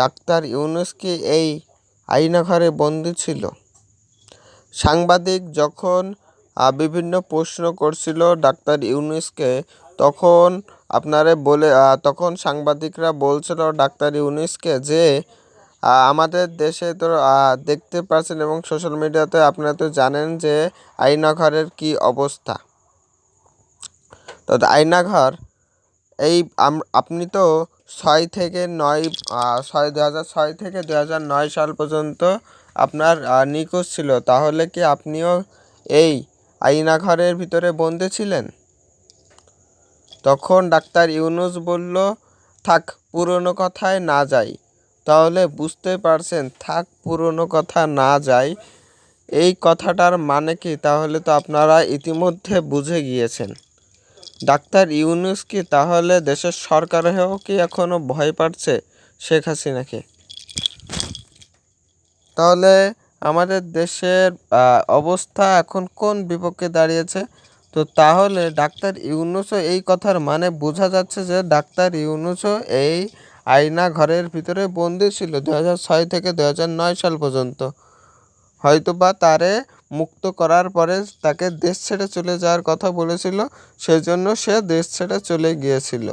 Doctor Yunus কি এই আয়নাঘরে বন্দী ছিল? সাংবাদিক যখন বিভিন্ন প্রশ্ন করছিল ডাক্তার ইউনূসকে, তখন সাংবাদিকরা বলছিল ডাক্তার ইউনূসকে যে আমাদের দেশে তো দেখতে পাচ্ছেন এবং সোশ্যাল মিডিয়াতে আপনারা তো জানেন যে আয়নাঘরের কি অবস্থা। তো আয়নাঘর আপনি তো 2006 থেকে 2009 সাল পর্যন্ত আপনার নিখোঁজ ছিল, তাহলে কি আপনিও এই আয়নাঘরের ভিতরে বন্দী ছিলেন? তখন ডাক্তার ইউনূস বলল, থাক পুরনো কথায় না যাই। তাহলে বুঝতে পারছেন, থাক পুরনো কথা না যাই এই কথাটার মানে কি? তাহলে তো আপনারা ইতিমধ্যে বুঝে গিয়েছেন। ডাক্তার ইউনূস কি তাহলে দেশের সরকার হয়েও কি এখনো ভয় পাচ্ছে শেখ হাসিনাকে? তাহলে আমাদের দেশের অবস্থা এখন কোন বিপক্ষে দাঁড়িয়েছে? তো তাহলে ডাক্তার ইউনূসও এই কথার মানে বোঝা যাচ্ছে যে ডাক্তার ইউনূসও এই আয়না ঘরের ভিতরে বন্দী ছিল 2006 থেকে 2009 সাল পর্যন্ত। হয়তোবা তারে মুক্ত করার পরে তাকে দেশ ছেড়ে চলে যাওয়ার কথা বলেছিল, সেজন্য সে দেশ ছেড়ে চলে গিয়েছিল।